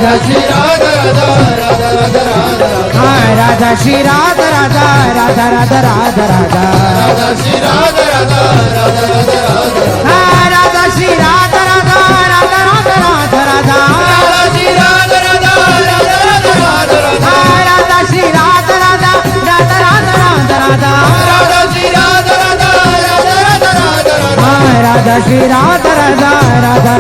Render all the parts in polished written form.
Radha Shri Radha Radha Shri Radha Radha Radha Radha Radha Radha Radha Shri Radha Radha Radha Shri Radha Radha Radha Radha Radha Radha Radha Shri Radha Radha Radha Shri Radha Radha Radha Radha Radha Radha Radha Shri Radha Radha Radha Shri Radha Radha Radha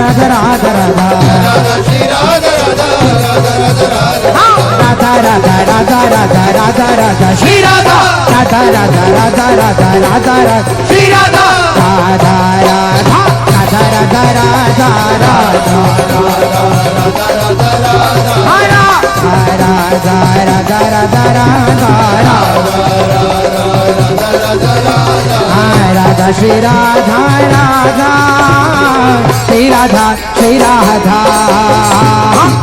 Radha Radha Radha Radha Shri Radha Radha Radha Radha Radha Radha Shri Radha Radha Radha Radha Radha Radha Radha Shri Radha Radha Radha Radha Radha Radha Radha Radha Radha Shri Radha Radha Shri Radha Shri Radha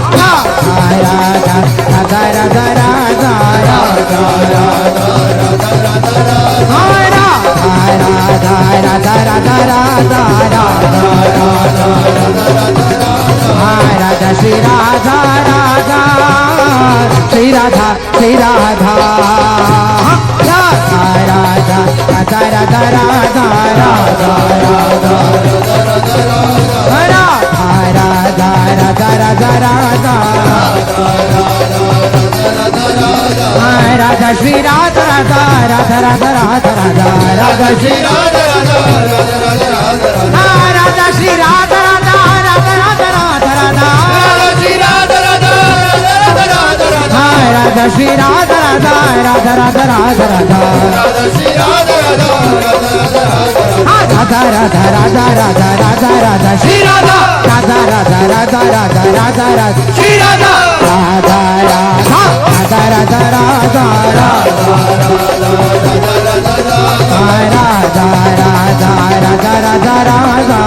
Radha Radha Radha Radha Radha Radha Radha Radha Radha Shri Radha Radha Shri Radha Shri Radha Radha Radha Radha Radha Radha Radha Radha Radha Radha Radha Shri Radha Radha Radha Radha Radha Radha Radha Shri Radha Radha Radha Shri Radha Radha Radha Radha Radha Radha Shri Radha Radha Radha Shri Radha Radha Radha Radha Radha Radha Shri Radha Radha Radha Radha Radha Radha Radha Shri Radha Radha Radha Radha Radha Radha Radha Shri Radha Radha Radha Radha Radha Radha Radha Radha Radha Radha Radha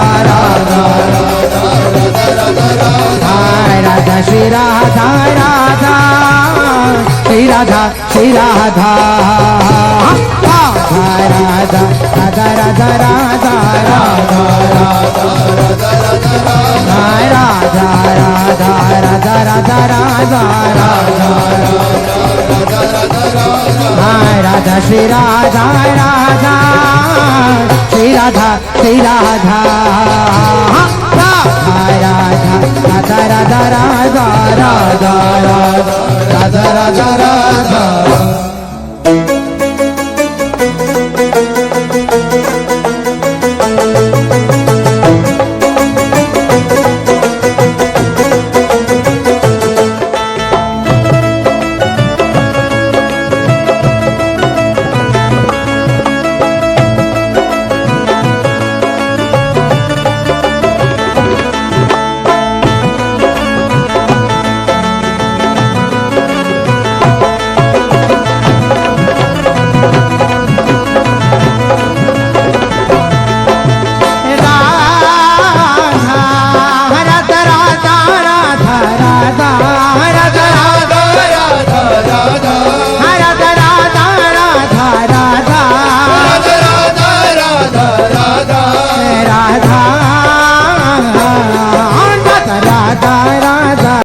Radha Shri Radha Radha Shri Radha Shri Radha Radha Radha Radha Radha Radha Radha Radha Radha Radha Radha Shri Radha Radha Shri Radha Shri Radha Radha Radha Radha Radha Radha Radha Radha